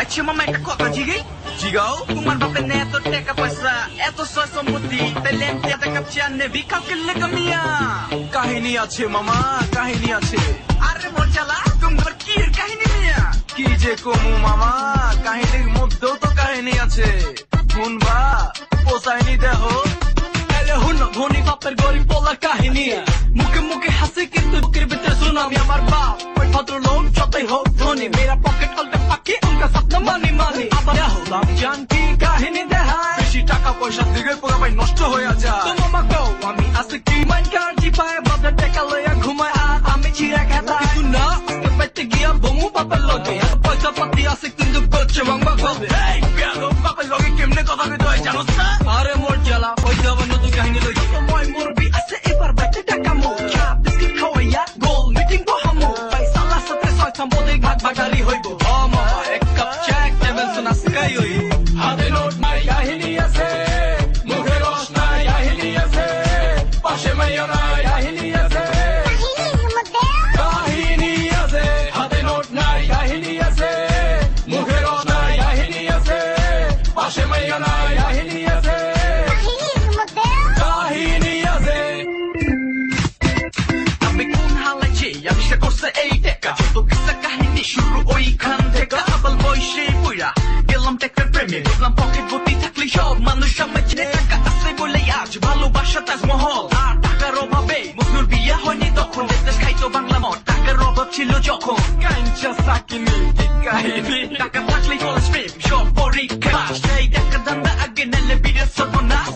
আচ্ছা মামা একটা কথা জিগাই জিগাও তোমার বাপের না এত টাকা পয়সা এত সয় সম্পত্তি তাইলে এত কাপচিয়া নেবি কাউকে লেগে মিয়া কাহিনী আছে মামা, কাহিনী আছে। আরে মোর চালা তোমার কি কাহিনী মিয়া কি যে কমু মামা, কাহিনীর মধ্যেও তো কাহিনী আছে। শুনবা পোসাইনি দেহ এলে হুন ধনী বাপের গরিব বলার কাহিনী। মুখে মুখে হাসি কিন্তু বুকের ভিতরে সুনামি। আমার বাপ ওই ভদ্রলোক যতই হোক ধনী, মেরা পকেট আলতে পাখি উনকা স্বপ্ন মানি মানি। আবার হলাম জানকি কাহিনী দেখায়, বেশি টাকা পয়সা দিকে পোকা ভাই নষ্ট হয়ে যায়। তো মামা কও আমি আছে কি মাইন কার জিপায় বাজার টাকা লইয়া ঘুমায় আর আমি চিরা খেতা কিন্তু না আজকে বাইতে গিয়া বমু বাপের লগে পয়সা পাতি আছে কিন্তু করছে বাংবা ভাবে। এই গেলো বাপের লগে কেমনে কথা কইতে হয় জানোস না? আরে মোর জ্বালা পয়সা আবার নতুন কাহিনী লই সময় মুরবি আছে এবার বাইতে টাকা মো চা বিস্কিট খাওয়াইয়া গোল মিটিং বহামো পয়সা লাসাতে ছয় সম্পদে ভাগ ভাগারি হইব। ও মামা এক কাপ চা এক টেবিল সোনা স্কাই হই হাতে নোট নাই কাহিনী আছে, মুখে রস নাই কাহিনী আছে, পাশে মাইয়া নাই কাহিনী আছে, কাহিনী আছে। হাতে নোট নাই কাহিনী আছে, মুখে রস নাই কাহিনী আছে, পাশে মাইয়া নাই কাহিনী আছে, কাহিনী আছে। আমি কোন হালাইছি আবিষ্কার করছে এই টেকা যত কিসা কাহিনী শুরু ওইখান থেকে আবাল বয়সে বুইরা গেলাম টেকার প্রেমে বুঝলাম পকেট ভর্তি থাকলে সব মানুষ আমার চিনে টাকা আছে বলে আজ ভালোবাসা তাজমহল আর টাকার অভাবে মজনুর বিয়ে হয়নি তখন দেশ খাইতো বাংলা মদ টাকার অভাব ছিল যখন কাঞ্চা সাকিনি কি কাহিনী। টাকা থাকলেই কলেজ প্রেম সব পরীক্ষা সেই টাকা ধান্দা আগে নেলে বিরে সর্বনাশ